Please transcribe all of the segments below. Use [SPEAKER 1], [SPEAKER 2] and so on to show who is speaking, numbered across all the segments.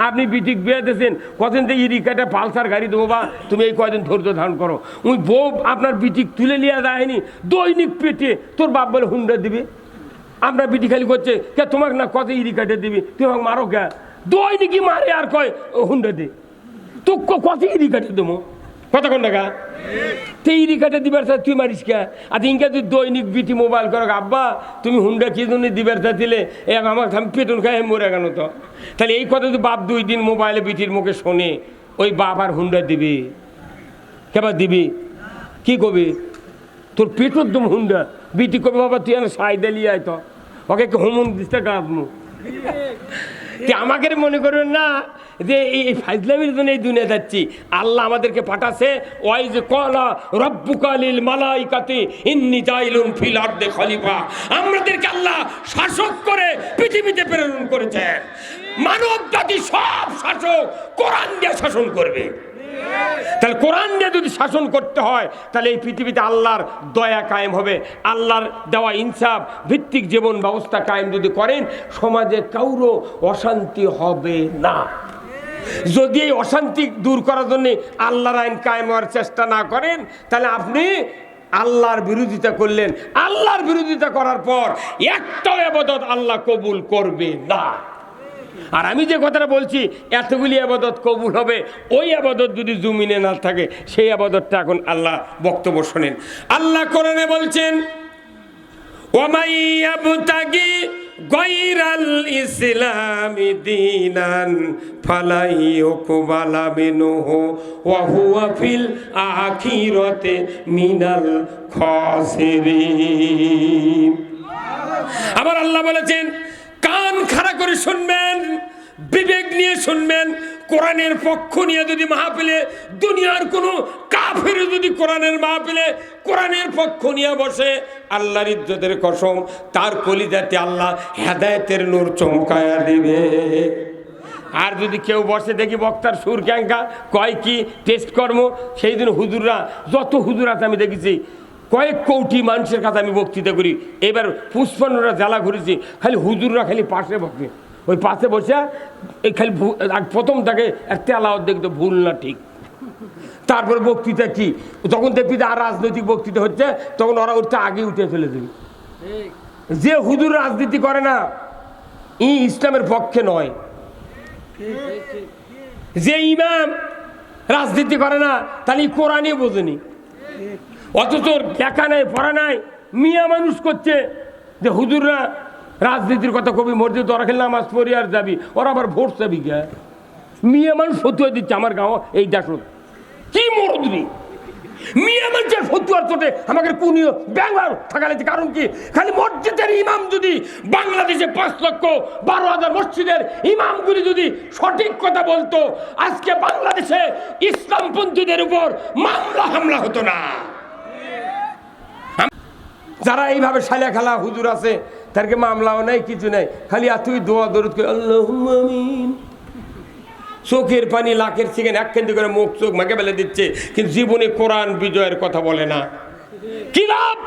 [SPEAKER 1] আপনি বিটিক বিয়ে দিয়েছেন কদিন থেকে রিকাটা পালসার গাড়ি দেবো বা তুমি এই কয়দিন ধৈর্য ধারণ করো। ওই বউ আপনার বিটিক তুলে নিয়ে যায়নি, দৈনিক পেটে তোর বাপ বলে হুন্ডা দিবি। আমরা বিটি খালি করছে কে তোমাকে না কত রিকাটে দিবি, তুই আমাকে মারো কে, দৈনিকই মারে আর কয় হুন্ডা দে, তো কত রিকাটে দেবো কতক্ষণ টাকা তেই রিকাটে দিবার তুই মারিস কে। আর ইনকা তুই দৈনিক বিটি মোবাইল করো আব্বা তুমি হুন্ডা কি জন্য দিবার দিলে আমার আমি পেটন খাই মরে গেল। তো তাহলে এই কথা তুই বাপ 2 দিন মোবাইলে বিটির মুখে শোনে, ওই বাপ আর হুন্ডা দিবি কেবার দিবি কি কবি, তোর পেটর দম হুন্ডা। বিটি কবি বাবা তুই সাই দিলি আয় তো ওকে হোমন দিতে কাঁদমু। আমাকে মনে করবেন না যে এই ফাইজলামির জন্য এই দুনিয়া যাচ্ছি। আল্লাহ আমাদেরকে পাঠাছে ওই যে কলা রব্বুকালিল মালাইকাতি ইন্নী জাইলুন ফিল আরদি খলিফা, আমাদেরকে আল্লাহ শাসক করে পৃথিবীতে প্রেরণ করেছেন। মানব জাতি সব শাসক কোরআন দিয়ে শাসন করবে। তাহলে কোরআন দিয়ে যদি শাসন করতে হয় তাহলে এই পৃথিবীতে আল্লাহর দয়া কায়েম হবে, আল্লাহর দেওয়া ইনসাফ ভিত্তিক জীবন ব্যবস্থা কায়েম যদি করেন সমাজে কারো অশান্তি হবে না। যদি এই অশান্তি দূর করার জন্য আল্লাহর আইন কায়েম হওয়ার চেষ্টা না করেন তাহলে আপনি আল্লাহর বিরোধিতা করলেন। আল্লাহর বিরোধিতা করার পর একটা ইবাদত আল্লাহ কবুল করবে না। আর আমি যে কথাটা বলছি এতগুলি আবাদত কবুল হবে, ওই আবাদত যদি জমিনে না থাকে সেই আবাদতটা এখন আল্লাহ বক্তব্য শোনেন। আল্লাহ কোরআনে বলছেন ওয়ামাই ইয়াবতাগি গায়রাল ইসলামি দীনান ফালা ইউকবালা মিনহু ওয়া হুয়া ফিল আখিরাতি মিনাল খাসিরিন। আবার আল্লাহ বলেছেন কান খাড়া করে শুনবেন, বিবেক নিয়ে শুনবেন। কোরআনের পক্ষ নিয়ে যদি মাহফিলে দুনিয়ার কোনো কাফের যদি কোরআনের মাহফিলে কোরআনের পক্ষ নিয়ে বসে, আল্লাহর ইজ্জতের কসম তার কলিজাতে আল্লাহ হেদায়েতের নূর চমকায়া দিবে। আর যদি কেউ বসে দেখি বক্তার সুর ক্যাঙ্কা কয় কি টেস্ট কর্ম, সেই দিন হুজুররা যত হুজুর আছে আমি দেখেছি কয়েক কোটি মানুষের কাছে আমি বক্তৃতা করি। এবার 55টা জেলা ঘুরেছি, খালি হুজুররা খালি পাশে বসে, ওই পাশে বসে এই খালি প্রথম তাকে একটা আলাওয়াত দেখতো ভুল না ঠিক। তারপরে বক্তৃতা কি যখন দেখবি যে আর রাজনৈতিক বক্তৃতা হচ্ছে তখন ওরা উঠতে আগে উঠে ফেলে দেবে। যে হুজুর রাজনীতি করে না ই ইসলামের পক্ষে নয়, যে ইমাম রাজনীতি করে না তাহলে কোরআনই বোঝেনি। অথচ দেখা নাই পড়া নাই মিয়া মানুষ করছে যে হুজুররা রাজনীতির কথা কবি মসজিদ ওরা খেলে নামাজ পড়ি আর যাবি, ওরা আবার ভোট চাবি গে। মিয়া মানুষ ফতুয়া দিচ্ছে আমার গাঁও এই দেখো কি মরদরি মিয়া মানুষের ফতুয়ার চোটে আমাকে কুনিও ব্যাঙ্গার থাকা লাগছে। কারণ কি খালি মসজিদের ইমাম যদি বাংলাদেশে 5,12,000 মসজিদের ইমামগুলি যদি সঠিক কথা বলতো আজকে বাংলাদেশে ইসলামপন্থীদের উপর মামলা হামলা হতো না। যারা এইভাবে সালিয়া খেলা হুজুর আছে তাদেরকে মামলাও নাই কিছু নাই, খালি তুই দোয়া দরুদ করে আল্লাহুম্মা আমিন, চোখের পানি লাখের চিকেন একখান্তি করে মুখ চোখ মাকে ফেলে দিচ্ছে, কিন্তু জীবনে কোরআন বিজয়ের কথা বলে না। কি লাভ?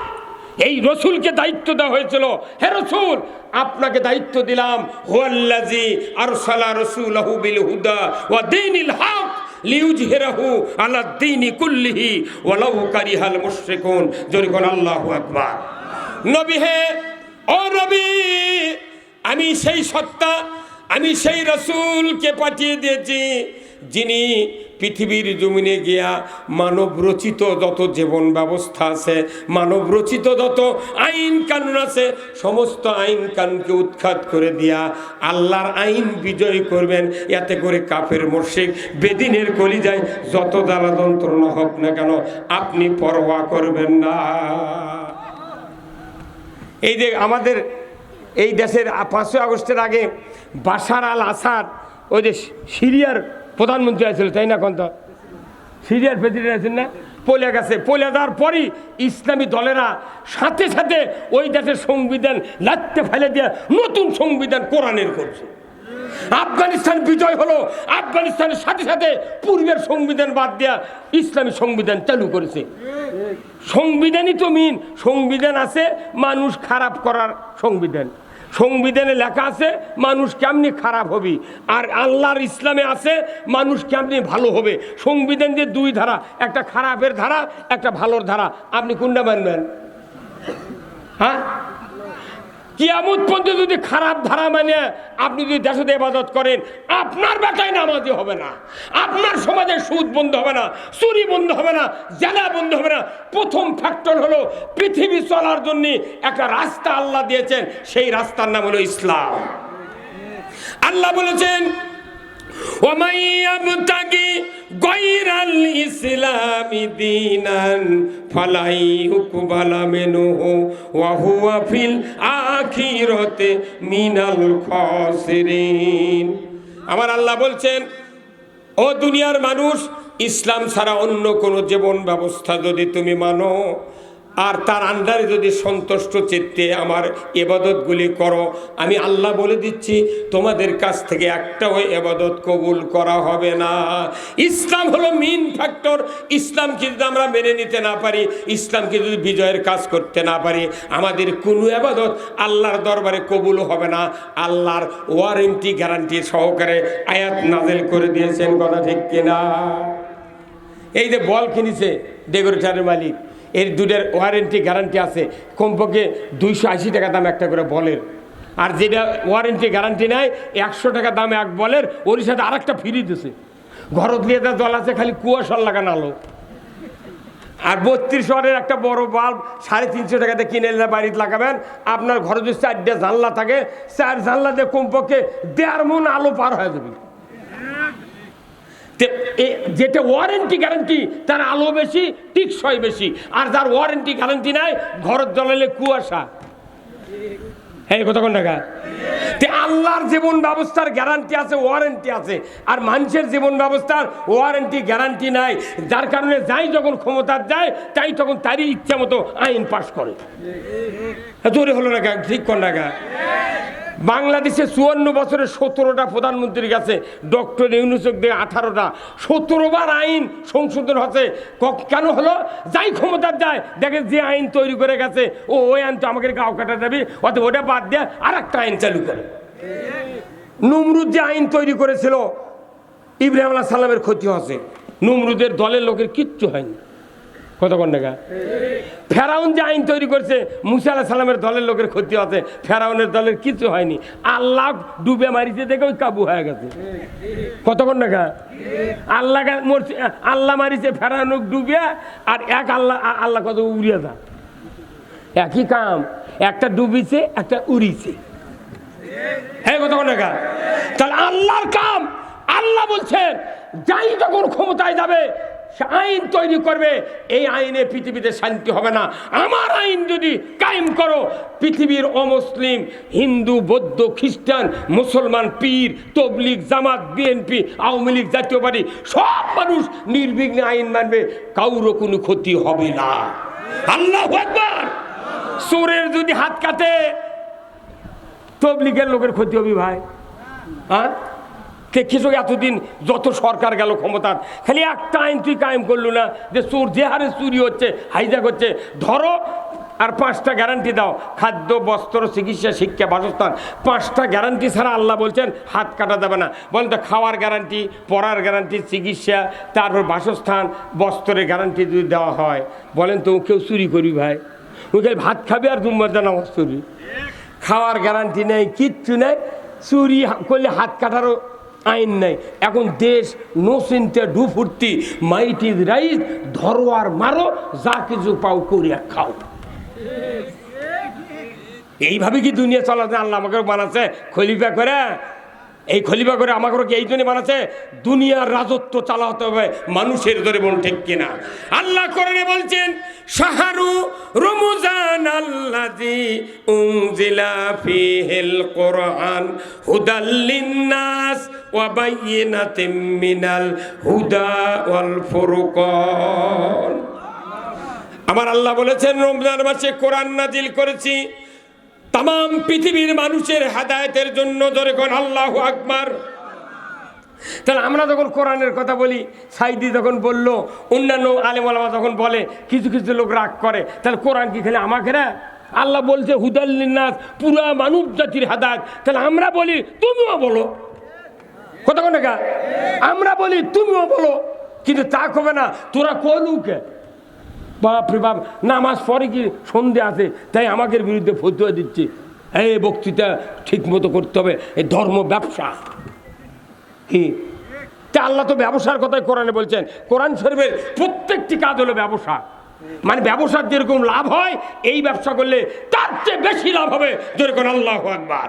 [SPEAKER 1] এই রসুলকে দায়িত্ব দেওয়া হয়েছিল, হে রসুল আপনাকে দায়িত্ব দিলাম হুয়াল্লাযী আরসালা রাসূলাহু বিল হুদা ওয়া দীনিল হক লিইয়ুযহিরাহু আলা দ্বীনি কুল্লিহি ওয়ালাউ কারিহাল মুশরিকুন। জোরে বল আল্লাহু আকবার। নবী হে ও নবী, আমি সেই সত্তা, আমি সেই রসুলকে পাঠিয়ে দিয়েছি যিনি পৃথিবীর জমিনে গিয়া মানব রচিত যত জীবন ব্যবস্থা আছে, মানব রচিত যত আইন কানুন আছে, সমস্ত আইন কানুনকে উৎখাত করে দিয়া আল্লাহর আইন বিজয় করবেন। এতে করে কাফের মুশরিক বেদিনের কলিজায় যত জ্বালা যন্ত্রণা হোক না কেন আপনি পরোয়া করবেন না। এই যে আমাদের এই দেশের 5ই আগস্টের আগে বাশার আল আসাদ ওই যে সিরিয়ার প্রধানমন্ত্রী আছিল তাই না, কোন তো সিরিয়ার প্রেসিডেন্ট আছেন না, পলে গেছে। পলে যাওয়ার পরই ইসলামী দলেরা সাথে সাথে ওই দেশের সংবিধান লাত্তে ফেলে দিয়ে নতুন সংবিধান কোরআনের করছে। আফগানিস্তান বিজয় হলো, আফগানিস্তানের সাথে সাথে পূর্বের সংবিধান বাদ দেয়া ইসলামী সংবিধান চালু করেছে। সংবিধানই তো মিন, সংবিধান আছে মানুষ খারাপ করার সংবিধান, সংবিধানে লেখা আছে মানুষ কেমনি খারাপ হবে, আর আল্লাহর ইসলামে আছে মানুষ কেমনি ভালো হবে। সংবিধান যে দুই ধারা, একটা খারাপের ধারা, একটা ভালোর ধারা। আপনি কোনটা মানবেন? হ্যাঁ, কিয়ামত পর্যন্ত যদি খারাপ ধারা মানে আপনি যদি দেশে ইবাদত করেন, আপনার বেটায় নামাজি হবে না, আপনার সমাজে সুদ বন্ধ হবে না, চুরি বন্ধ হবে না, জেনা বন্ধ হবে না। প্রথম ফ্যাক্টর হলো পৃথিবী চলার জন্য একটা রাস্তা আল্লাহ দিয়েছেন, সেই রাস্তার নাম হলো ইসলাম। আল্লাহ বলেছেন ওয়ামান ইয়াবতাগি গায়রাল ইসলামি দীনান ফালা ইউকবালা মিনহু ওয়া হুয়া ফিল আখিরাতি মিনাল খাসিরিন। আমার আল্লাহ বলছেন, ও দুনিয়ার মানুষ, ইসলাম ছাড়া অন্য কোনো জীবন ব্যবস্থা যদি তুমি মানো আর তার আন্ডারে যদি সন্তুষ্ট চিত্তে আমার ইবাদতগুলি করো, আমি আল্লাহ বলে দিচ্ছি তোমাদের কাছ থেকে একটাও ইবাদত কবুল করা হবে না। ইসলাম হলো মেইন ফ্যাক্টর। ইসলামকে যদি আমরা মেনে নিতে না পারি, ইসলামকে যদি বিজয়ের কাজ করতে না পারি, আমাদের কোনো ইবাদত আল্লাহর দরবারে কবুল হবে না। আল্লাহর ওয়ারেন্টি গ্যারান্টি সহকারে আয়াত নাযিল করে দিয়েছেন, কথা ঠিক কিনা? এই যে বল কিনেছে ডেকোরেটরের মালিক, এর দুটোর ওয়ারেন্টি গ্যারান্টি আছে, কমপক্ষে 280 টাকা দাম একটা করে বলের। আর যেটা ওয়ারেন্টি গ্যারান্টি নাই, 100 টাকা দাম এক বলের, ওর সাথে আর একটা ফ্রি দিছে। ঘরত নিয়ে যা জল আছে খালি কুয়াশার লাগানো আলো। আর 32 ওয়াটের একটা বড় বাল্ব 350 টাকাতে কিনে এনে বাড়িতে লাগাবেন। আপনার ঘরে যদি 4টা জানলা থাকে, 4 জানলা দিয়ে কমপক্ষে 1.5 মণ আলো পার হয়ে যাবে। যেটা ওয়ারেন্টি গ্যারান্টি তার আলো বেশি, টিকসই বেশি। আর যার ওয়ারেন্টি গ্যারান্টি নাই, ঘরের জ্বলালে কুয়াশা। এই কথা কোন টাকা? আল্লাহর জীবন ব্যবস্থার গ্যারান্টি আছে, ওয়ারেন্টি আছে, আর মানুষের জীবন ব্যবস্থার ওয়ারেন্টি গ্যারান্টি নাই। যার কারণে যাই যখন ক্ষমতার যায়, তাই তখন তারই ইচ্ছা মতো আইন পাশ করে। জোরে হলো না, ঠিক কোন টাকা? বাংলাদেশে 54 বছরে 17টা প্রধানমন্ত্রী গেছে, ডক্টর ইউনূসকে দিয়ে 18টা, 17 বার আইন সংশোধন হচ্ছে। কেন হলো? যাই ক্ষমতার যায় দেখে যে আইন তৈরি করে গেছে, ওই আইন তো আমাকে গাও কাটা যাবে, অথবা ওটা বাদ দিয়ে আর একটা আইন চালু করে। নমরুদ যে আইন তৈরি করেছিল, ইব্রাহিম আলাইহিস সালামের ক্ষতি হচ্ছে, নমরুদের দলের লোকের কিচ্ছু হয়নি। কত কোন টাকা? ফেরাউন যে আইন তৈরি করছে, মুসা আলাইহিস সালামের দলের লোকের ক্ষতি আছে, ফেরাউনের দলের কিছু হয়নি। আল্লাহ ডুবে মারিছে দেখে ওই কাবু হয়ে গেছে। কত কোন টাকা? আল্লাহ মারিছে ফেরাউন ডুবে, আর এক আল্লাহ কত উড়িয়ে যা, একই কাম। একটা ডুবিছে, একটা উড়িছে। হ্যাঁ, কত কোন টাকা? তাহলে আল্লাহর কাম। আল্লাহ বলছেন যাই যখন ক্ষমতায় যাবে আইন তৈরি করবে, এই আইনে পৃথিবীতে শান্তি হবে না। আমার আইন যদি কায়েম করো, পৃথিবীর অমুসলিম, হিন্দু, বৌদ্ধ, খ্রিস্টান, মুসলমান, পীর, তবলিগ, জামাত, বিএনপি, আওয়ামী লীগ, জাতীয় পার্টি, সব মানুষ নির্বিঘ্নে আইন মানবে, কারোর কোনো ক্ষতি হবে না। আল্লাহু আকবার। চোরের যদি হাত কাটে, তবলিগের লোকের ক্ষতি হবে ভাই। হ্যাঁ, কৃষক এতদিন যত সরকার গেল ক্ষমতার, খালি একটা আইন তুই কায়েম করলো না, যে চোর যে হারে চুরি হচ্ছে, হাইজ্যাক হচ্ছে, ধরো আর 5টা গ্যারান্টি দাও, খাদ্য, বস্ত্র, চিকিৎসা, শিক্ষা, বাসস্থান। 5টা গ্যারান্টি ছাড়া আল্লাহ বলছেন হাত কাটা যাবে না। বলেন তো, খাওয়ার গ্যারান্টি, পড়ার গ্যারান্টি, চিকিৎসা, তারপর বাসস্থান, বস্ত্রের গ্যারান্টি যদি দেওয়া হয়, বলেন তো কেউ চুরি করবি ভাই? ওই ভাত খাবি আর দুম্বার নামাজ চুরি। খাওয়ার গ্যারান্টি নেই, কিচ্ছু নেই, চুরি করলে হাত কাটারও আইন নাই। এখন দেশ নো চিন্তা ডু ফুর্তি, মাইট ইজ রাইট, ধরো আর মারো, যা কিছু পাও করিয়া খাও। এইভাবে কি দুনিয়া চলাতে আল্লাহ আমাকে বানাচ্ছে খলিফা করে? এই খলিফা করে আমাকে কি এই জন্য বানাচ্ছে? দুনিয়ার রাজত্ব চালাতে হবে মানুষের ধরে, বল ঠিক কিনা? আল্লাহ কোরআনে বলছেন, শাহরু রমজান আল্লাযী উনজিলা ফীহিল কুরআন হুদাল লিন্নাস ওয়া বাইয়িনাতিম মিনাল হুদা ওয়াল ফুরকান। আমার আল্লাহ বলেছেন, রমজান মাসে কোরআন নাজিল করেছি তাম পৃথিবীর মানুষের হেদায়েতের জন্য। ধরে কোন আল্লাহু আকবার। তাহলে আমরা যখন কোরআনের কথা বলি, সাইদি যখন বলল, অন্যান্য আলেম ওলামা যখন বলে, কিছু কিছু লোক রাগ করে, তাহলে কোরআন কি খালি আমাকে না? আল্লাহ বলছে হুদাল্লিন নাস, পুরা মানব জাতির হেদায়েত। তাহলে আমরা বলি তুমিও বলো, কথা কোন টাকা, আমরা বলি তুমিও বলো, কিন্তু তা কবে না। তোরা কলুকে বাপরে বাপ, নামাজ পরে কি সন্ধে আছে তাই আমাদের বিরুদ্ধে ফতুয়া দিচ্ছে। এই বক্তৃতা ঠিক মতো করতে হবে, এই ধর্ম ব্যবসা কি। তা আল্লাহ তো ব্যবসার কথাই কোরআনে বলছেন। কোরআন শরীফের প্রত্যেকটি কাজ হলো ব্যবসা, মানে ব্যবসার যেরকম লাভ হয় এই ব্যবসা করলে তার চেয়ে বেশি লাভ হবে। যেরকম আল্লাহু আকবার।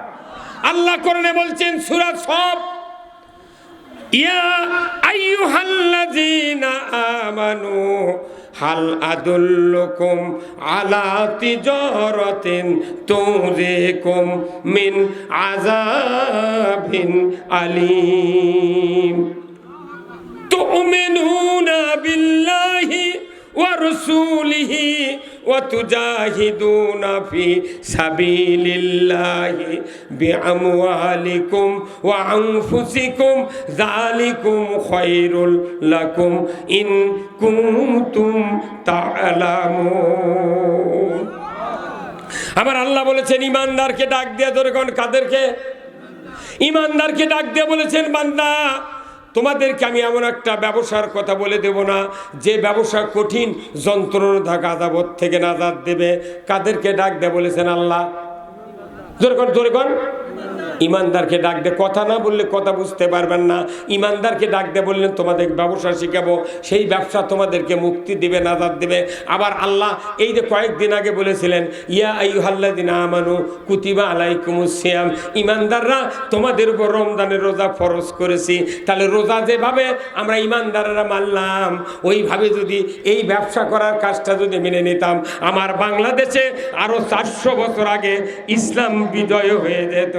[SPEAKER 1] আল্লাহ কোরআনে বলছেন সূরা সফ, ইয়া আইয়ুহাল্লাযীনা আমানু হাল আদুল্লুকুম আলা তিজারাতিন তুযিকুম মিন আযাবিন আলীম তুমিনুনা বিল্লাহি ওয়া রাসূলিহি ওয়া তুজাহিদুনা ফি সাবিলিল্লাহি বিআমওয়ালিকুম ওয়া আনফুসিকুম যালিকুম খায়রুল লাকুম ইন কুনতুম তা'লামুন। আমার আল্লাহ বলেছেন ইমানদারকে ডাক দিয়ে, ধরে কোন কাদেরকে? ইমানদারকে ডাক দিয়ে বলেছেন বান্দা তোমাদেরকে আমি এমন একটা ব্যবসার কথা বলে দেব না যে ব্যবসা কঠিন যন্ত্রণা আযাব থেকে নাজাত দেবে। কাদেরকে ডাক দিয়ে বলেছেন আল্লাহ? জোরে কোন ইমানদারকে ডাক দে। কথা না বললে কথা বুঝতে পারবেন না। ইমানদারকে ডাক দে বললেন তোমাদের ব্যবসা শিখাবো, সেই ব্যবসা তোমাদেরকে মুক্তি দিবে, নাজাত দিবে। আবার আল্লাহ এই যে কয়েকদিন আগে বলেছিলেন ইয়া আইয়ুহাল্লাযীনা আমানু কুতিবা আলাইকুমুস সিয়াম, ইমানদাররা তোমাদের উপর রমজানের রোজা ফরজ করেছি। তাহলে রোজা যেভাবে আমরা ইমানদাররা মানলাম, ওইভাবে যদি এই ব্যবসা করার কাজটা যদি মেনে নিতাম, আমার বাংলাদেশে আরো 400 বছর আগে ইসলাম বিজয় হয়ে যেত।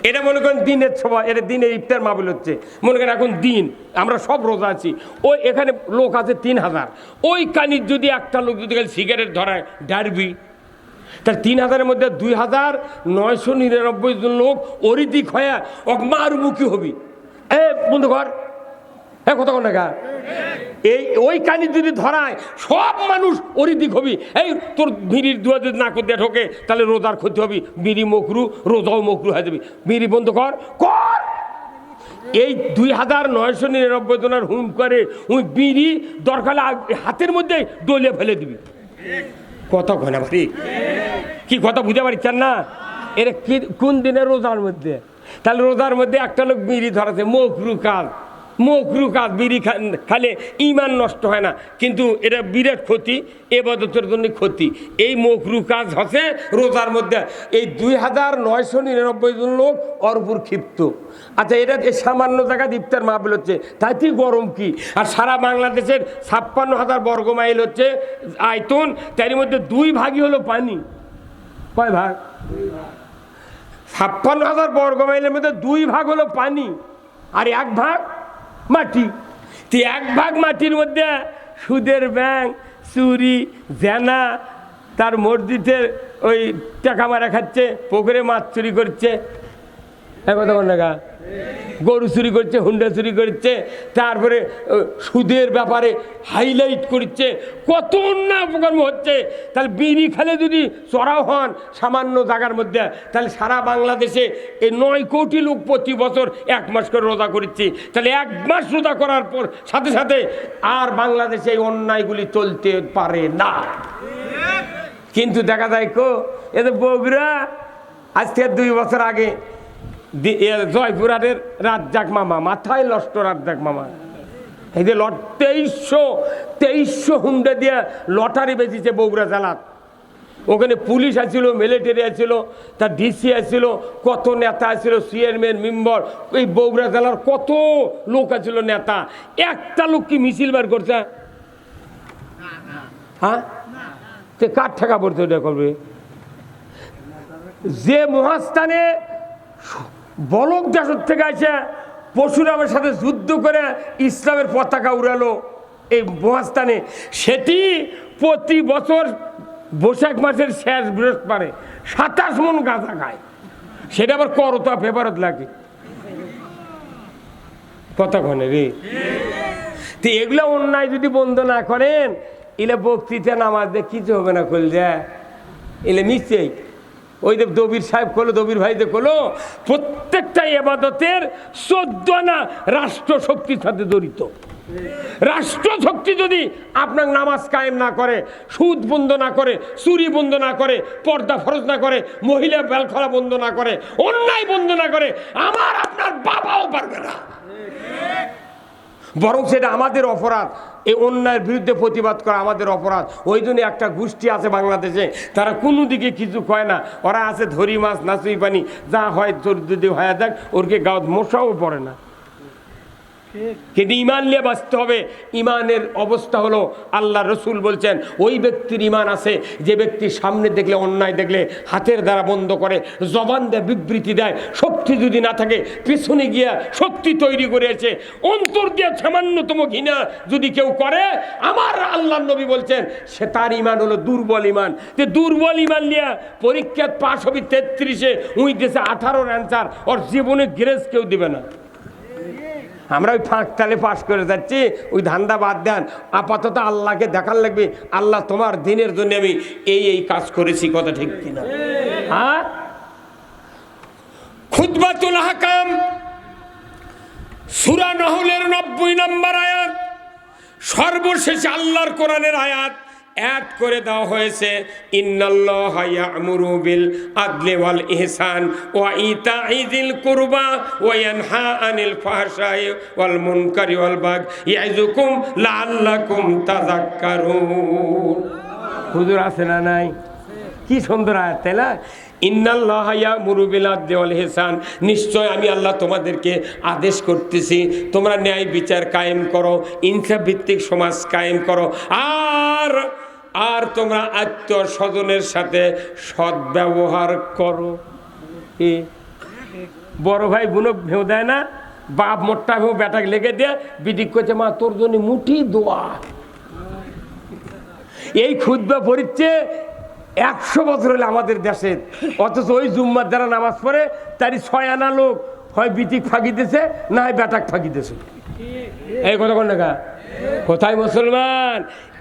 [SPEAKER 1] এটা মনে করেন দিনের সভা, এটা দিনের ইফতার মাহফিল হচ্ছে। মনে করেন এখন দিন আমরা সব রোজা আছি, ওই এখানে লোক আছে 3000, ওই কানির যদি একটা লোক যদি সিগারেট ধরায় ডারবি, তার 3000-এর মধ্যে 2999 জন লোক অরিদিক হয়ে মারুমুখী হবি। এ বন্ধু ঘর কত কোন টাকা, এই ওই কানি যদি ধরায় সব মানুষ অরিদিক হবি। এই তোর বিড়ির দুয়া যদি না করে ঢোকে তাহলে রোজার ক্ষতি হবি, বিড়ি মকরু, রোজাও মকরু হয়ে যাবি। বিড়ি বন্ধ কর কর। এই 2999 জনের হুম করে ওই বিড়ি দরকার হাতের মধ্যে ডলে ফেলে দিবি। কত ঘনা ভারি, কি কথা বুঝতে পারছেন না? এটা কি কোন দিনে? রোজার মধ্যে। তাহলে রোজার মধ্যে একটা লোক বিড়ি ধরাছে, মকরু কাজ, বিড়ি খালে ইমান নষ্ট হয় না, কিন্তু এটা বিরাট ক্ষতি, ইবাদতের জন্য ক্ষতি। এই মকরু কাজ হচ্ছে রোজার মধ্যে। এই 2999 জন লোক অরপুর ক্ষিপ্ত। আচ্ছা, এটা সামান্য জায়গায় ইফতার মাহফিল হচ্ছে, তাইতেই গরম কি? আর সারা বাংলাদেশের 56,000 বর্গ মাইল হচ্ছে আয়তন, তার মধ্যে 2 ভাগই হলো পানি। কয় ভাগ? 56,000 বর্গ মাইলের মধ্যে 2 ভাগ হলো পানি, আর 1 ভাগ মাটি। তো 1 ভাগ মাটির মধ্যে সুদের ব্যাংক, চুরি, জেনা, তার মসজিদের ওই টাকা মারা খাচ্ছে, পুকুরে মাছ চুরি করছে, গরু চুরি করছে, হুন্ডা চুরি করছে, তারপরে সুদের ব্যাপারে হাইলাইট করছে, কত অন্যায় অপকর্ম হচ্ছে। তাহলে বিড়ি খেলে যদি চড়াও হন সামান্য জায়গার মধ্যে, তাহলে সারা বাংলাদেশে এই 9 কোটি লোক প্রতি বছর 1 মাস করে রোজা করছে। তাহলে 1 মাস রোজা করার পর সাথে সাথে আর বাংলাদেশে এই অন্যায়গুলি চলতে পারে না। কিন্তু দেখা যায় এদের বগুড়া আজ থেকে 2 বছর আগে জয়পুরহাটের রাজ্জাক মামা, মাথায় নষ্ট রাজ্জাক মামা, এই যে 2300 হুন্ডা দিয়ে লটারি বেঁচেছে বগুড়া জেলাত। ওখানে পুলিশ আসছিল, মিলিটারি আসছিল, তার ডিসি আসছিল, কত নেতা আসছিল, চেয়ারম্যান, মেম্বার, এই বগুড়া জেলার কত লোক আসছিল নেতা। একটা লোক কি মিছিল বার করছে? হ্যাঁ, কার টাকা পড়তে ওটা করবে? যে মহাস্থানে বলক দেশের থেকে আসে পরশুরামের সাথে যুদ্ধ করে ইসলামের পতাকা উড়ালো এই মহাস্থানে, সেটি প্রতি বছর বৈশাখ মাসের শেষ বৃহস্পতিবারে 27 মণ গাঁজা খায়। সেটা আবার করতা পেপারত লাগে। কতক্ষণে রে? তো এগুলো অন্যায় যদি বন্ধ না করেন, এলে বক্তৃতা নামাজ দিয়ে কিছু হবে না কল যায় এলে মিশছেই ওই যে দবির সাহেব করলো দবির ভাই যে করলো প্রত্যেকটা এবাদতের 14 না রাষ্ট্র শক্তির সাথে জড়িত। রাষ্ট্র শক্তি যদি আপনার নামাজ কায়েম না করে, সুদ বন্ধ না করে, চুরি বন্ধ না করে, পর্দা ফরজ না করে, মহিলা বেলখলা বন্ধ না করে, অন্যায় বন্ধ না করে, আমার আপনার বাবাও পারবে না। বরং সেটা আমাদের অপরাধ, এই অন্যায়ের বিরুদ্ধে প্রতিবাদ করা আমাদের অপরাধ। ওই জন্য একটা গোষ্ঠী আছে বাংলাদেশে, তারা কোনো দিকে কিছু কয় না, ওরা আছে ধরি মাছ নাচুই পানি, যা হয় যদি হয়ে যাক, ওরকে গাঁত মশাও পড়ে না। কিন্তু ইমান নিয়ে বাঁচতে হবে। ইমানের অবস্থা হলো আল্লাহ রসুল বলছেন ওই ব্যক্তির ইমান আছে যে ব্যক্তি সামনে দেখলে অন্যায় দেখলে হাতের দ্বারা বন্ধ করে, জবান দেয় বিবৃতি দেয়, শক্তি যদি না থাকে পেছনে গিয়া শক্তি তৈরি করেছে, অন্তর দিয়ে সামান্যতম ঘৃণা যদি কেউ করে, আমার আল্লাহ নবী বলছেন সে তার ইমান হলো দুর্বল ইমান। যে দুর্বল ইমান নিয়ে পরীক্ষায় পাশ হবে 33-এ, উই দেশে 18 অ্যান্সার, ওর জীবনে গ্রেস কেউ দিবে না। আমরা ওই ফাঁক তালে পাশ করে যাচ্ছি, ওই ধান্দা বাদ দেন। আপাতত আল্লাহকে দেখার লাগবে, আল্লাহ তোমার দিনের জন্য আমি এই কাজ করেছি, কথা ঠিক কিনা? হ্যাঁ, খুতবাতুল আহকাম সূরা নহলের 90 নম্বর আয়াত, সর্বশেষে আল্লাহর কোরআনের আয়াত অ্যাড করে দেওয়া হয়েছে, ইন্নাল্লাহা ইয়া'মুরু বিল আদলি ওয়াল ইহসান ওয়া ইতা'i যিল কুরবা ওয়া ইয়ানহা আনিল ফাহশাই ওয়াল মুনকারি ওয়াল বাগই ইয়া'যুকুম লাআল্লাকুম তাযাক্কারুন। হুজুর আছে না নাই? কি সুন্দর আয়াত, তাই না? ইন্নাল্লাহা ইয়া'মুরু বিল আদলি ওয়াল ইহসান, নিশ্চয় আমি আল্লাহ তোমাদেরকে আদেশ করতেছি তোমরা ন্যায় বিচার কায়েম করো, ইনসাফ ভিত্তিক সমাজ কায়েম করো, আর তোমরা আত্মীয় স্বজনের সাথে সদ্ব্যবহার করো। বড় ভাই বোনও ভেউ দেয় না, বাপ মোট্টা ভেউ বেটাকে লেগে দিয়ে বিদিক করছে মা তোর জন্য মুঠি দোয়া। এই খুতবা পড়িচ্ছে 100 বছর হলে আমাদের দেশে, অথচ ওই জুম্মার দ্বারা নামাজ পড়ে তারই 6 আনা লোক হয় বিতিক ফাঁকি দিতেছে না হয় বেটাক ফাঁকি দিতেছে। এই কথা কোন দেখা কোথায় মুসলমান?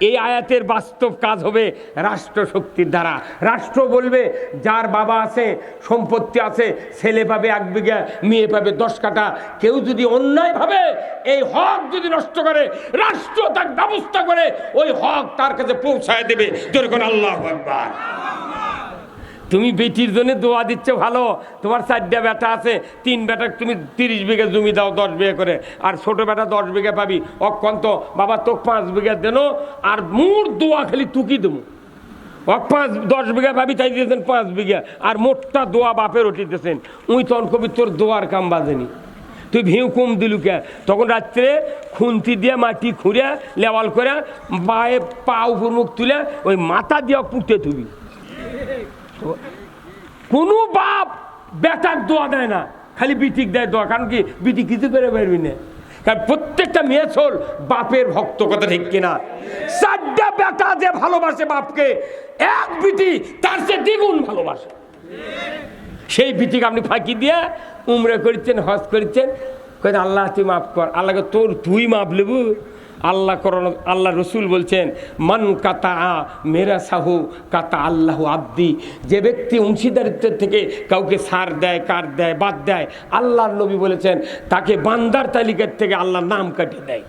[SPEAKER 1] এই আয়াতের বাস্তব কাজ হবে রাষ্ট্র শক্তির দ্বারা। রাষ্ট্র বলবে যার বাবা আছে, সম্পত্তি আছে, ছেলে পাবে 1 বিঘা, মেয়ে পাবে 10 কাঠা। কেউ যদি অন্যায়ভাবে এই হক যদি নষ্ট করে, রাষ্ট্র তার ব্যবস্থা করে ওই হক তার কাছে পৌঁছায় দেবে। যেরকম আল্লাহু আকবার। তুমি বেটির জন্য দোয়া দিচ্ছ ভালো, তোমার 4টা বেটা আছে, 3 বেটা তুমি 30 বিঘা জমি দাও 10 বিঘা করে, আর ছোট বেটা 10 বিঘা পাবি। অক্ষন্ত বাবা তোকে 5 বিঘা দেন, আর মোর দোয়া খালি তুকি দেবো। 10 বিঘা পাবি, তাই দিয়েছেন 5 বিঘা, আর মোটটা দোয়া বাপের উঠিতেছেন। উই তখন কবি তোর দোয়ার কাম বাজেনি, তুই ভিউ কম দিলু কে? তখন রাত্রে খুন্তি দিয়ে মাটি খুঁড়ে লেওয়াল করে বায়ে পা উপর মুখ তুলে ওই মাথা দিয়ে পুঁতে থুবি। কোনো বাপ বেটার দোয়া দেয় না, খালি বিটিক দেয় দোয়া। কারণ কি? বিটি কিছু করে পারবি না, কারণ প্রত্যেকটা মেয়ে ছোল বাপের ভক্ত, কথা ঠিক কিনা? 4টা বেটা যে ভালোবাসে বাপকে, 1 বিটি তার চেয়ে দ্বিগুণ ভালোবাসে। সেই বিটিকে আপনি ফাঁকি দিয়ে উমরা করছেন, হজ করছেন, কয়েন আল্লাহ তুই মাফ কর। আল্লাহকে তুই মাফ লেবু? আল্লাহ রসুল বলছেন মান কাতা মেরা সাহু কাতা আল্লাহ আব্দি। যে ব্যক্তি অংশীদারিত্বের থেকে কাউকে ছাড় দেয়, কাট দেয়, বাদ দেয়, আল্লাহর নবী বলেছেন তাকে বান্দার তালিকার থেকে আল্লাহর নাম কাটিয়ে দেয়।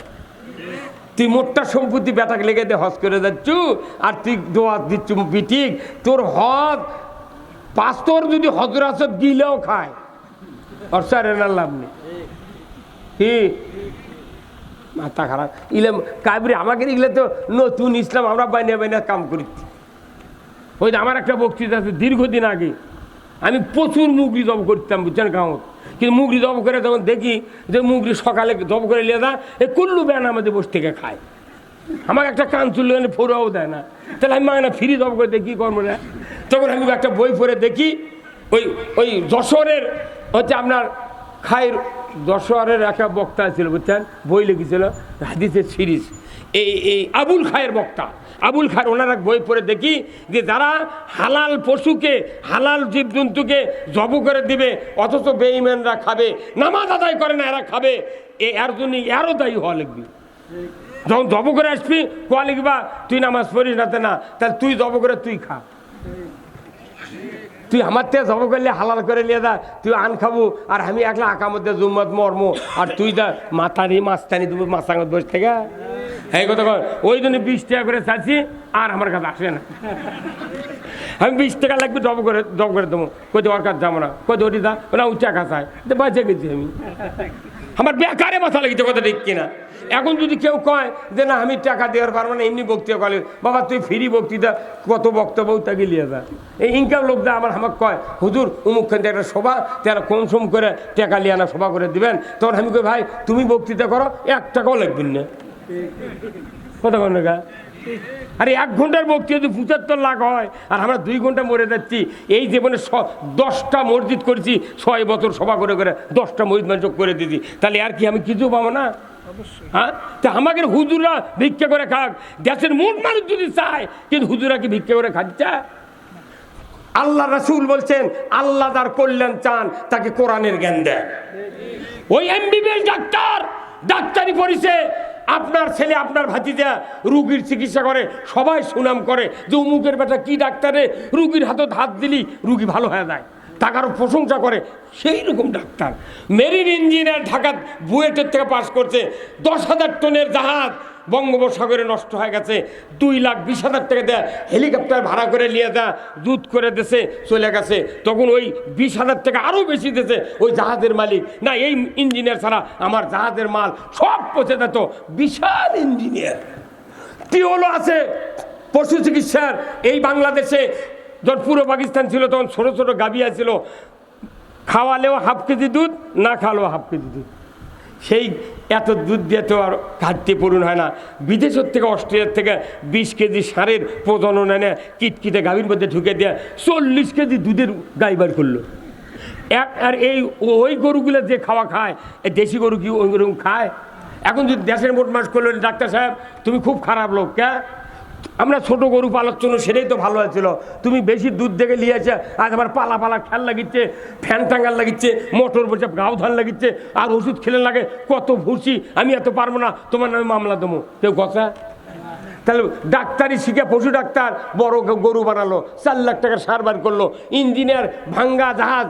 [SPEAKER 1] তুই মোটটা সম্পত্তি বেটাকে লেগে দিয়ে হজ করে যাচ্ছ, আর তুই দোয়া দিচ্ছ বিটিক, তোর হজ পাঁচতর যদি হজরাসত গিলেও খায়, আর সারেনার লাভ নেই। কি মাথা খারাপ ইলে কাবরি আমাকে এগুলো তো নতুন ইসলাম, আমরা বাইনা বাইনা কাম করছি। ওই আমার একটা বক্তৃতা আছে দীর্ঘদিন আগে, আমি প্রচুর মুগরি জব করতাম, বুঝছেন গাঁৱত। কিন্তু মুগরি জব করে তখন দেখি যে মুগরি সকালে জব করে নিয়ে যা, এই কুল্লু ব্যান আমাদের বসে থেকে খায়। আমাকে একটা কান চুল্লু ফোরাও দেয় না, তাহলে আমি মাগে না ফ্রি জব করে দেখি কর্ম না। তখন আমি একটা বই পড়ে দেখি, ওই যশোরের হচ্ছে আপনার খায়ের যশোরের একটা বক্তা ছিল, বুঝছেন, বই লিখেছিল হাদিসের সিরিজ, এই আবুল খায়ের বক্তা আবুল খায়ের, ওনার এক বই পড়ে দেখি যে যারা হালাল পশুকে, হালাল জীবজন্তুকে জব করে দিবে, অথচ বেঈমানরা খাবে, নামাজ আদায় করে না এরা খাবে, এর জন্য এরও দায়ী হওয়া লাগবে। যখন জব করে আসবি কোয়া লিখবা তুই নামাজ পড়িস না তে না, তাহলে তুই জব করে তুই খা। তুই আমার থেকে জব করলে হালাল করে নিয়ে যা, তুই আন খাবো আর আমি একলা আঁকা মধ্যে জুম্মত মর্ম, আর তুই যা মাথানি মাছটানি দেবো মাছাঙ্গত বসে থেকে। এই কথা কর, ওই জন্য 20 টাকা করে চাচ্ছি আর আমার কাছে আসে না। আমি 20 টাকা লাগবে জব করে দেবো, কোথাও ওর কাছে যাবো না, কোথাও ওটি যা না ও টাকা চায়, বাঁচে গেছি আমি। আমার বেকারে মাথা লেগেছে, কথা ঠিক কিনা? এখন যদি কেউ কয় যে না আমি টাকা দেওয়ার পারবো না, এমনি বক্তৃতা করে, বাবা তুই ফ্রি বক্তৃতা কত বক্তব্য তাকে লিয়ে যা। এই ইনকাম লোকটা আমাকে কয় হুজুর অমুকখান থেকে একটা সভা তারা কম সম করে টাকা লিয়ে আনা সভা করে দিবেন, তখন আমি কই ভাই তুমি বক্তৃতা করো 1 টাকাও লাগবেন না। কথা কন না? আরে 1 ঘন্টার বক্তৃতা যদি 75 লাখ হয় আর আমরা 2 ঘন্টা মরে যাচ্ছি। এই জীবনে 10টা মসজিদ করেছি, 6 বছর সভা করে করে 10টা মসজিদ মানুষ করে দিয়েছি, তাহলে আর কি আমি কিছু পাবো না? হ্যাঁ, তা আমাকে হুজুরা ভিক্ষা করে খাক, দেশের মোট মানুষ যদি চায়, কিন্তু হুজুরা কি ভিক্ষা করে খাচ্ছে? আল্লাহ রাসূল বলছেন আল্লাহ যার কল্যাণ চান তাকে কোরআনের জ্ঞান দেয়। ওই এমবিবিএস ডাক্তার ডাক্তারি পড়িছে, আপনার ছেলে আপনার ভাতিজা রুগীর চিকিৎসা করে, সবাই সুনাম করে যে অমুকের বেটা কি ডাক্তারে, রুগীর হাতত হাত দিলি রুগী ভালো হয়ে যায়, টাকারও প্রশংসা করে। সেই রকম ডাক্তার মেরিন ইঞ্জিনিয়ার ঢাকা বুয়েটের থেকে পাশ করছে, 10,000 টনের জাহাজ বঙ্গোপসাগরে নষ্ট হয়ে গেছে, 2,20,000 টাকা দেয় হেলিকপ্টার ভাড়া করে নিয়ে যা জুত করে দেশে চলে গেছে। তখন ওই 20,000 টাকা আরও বেশি দিয়েছে ওই জাহাজের মালিক, না এই ইঞ্জিনিয়ার ছাড়া আমার জাহাজের মাল সব পচে যেত। বিশাল ইঞ্জিনিয়ার। টিওলো আছে পশু চিকিৎসার। এই বাংলাদেশে যখন পুরো পাকিস্তান ছিল তখন ছোটো ছোটো গাভিয়া ছিল, খাওয়ালেও হাফ কেজি দুধ, না খাওয়ালেও হাফ কেজি দুধ। সেই এত দুধ দিয়ে তো আর ঘাটতি পূরণ হয় না। বিদেশের থেকে অস্ট্রেলিয়ার থেকে 20 কেজি ষাঁড়ের প্রজনন এনে কিটকিটে গাভীর মধ্যে ঢুকে দেয় 40 কেজি দুধের গাই বার করলো। আর এই ওই গরুগুলো যে খাওয়া খায়, এই দেশি গরু কি ওই গরু খায়? এখন যদি দেশের মোট মাস করলেন ডাক্তার সাহেব তুমি খুব খারাপ লোক, কে আমরা ছোট গরু পালার জন্য সেটাই তো ভালো হয়েছিল, তুমি বেশি দুধ দেখে নিয়েছে, আজ আমার পালা পালা খেয়াল লাগিচ্ছে, ফ্যান টাঙ্গাল লাগিচ্ছে, মোটর বসে গাও ধান লাগিচ্ছে, আর ওষুধ খেলে লাগে কত ভুসি, আমি এত পারবো না, তোমার নামে মামলা দেবো। কেউ কথা? তাহলে ডাক্তারি শিখে পশু ডাক্তার বড় গরু বানালো, 4 লাখ টাকার সার বার করলো, ইঞ্জিনিয়ার ভাঙ্গা জাহাজ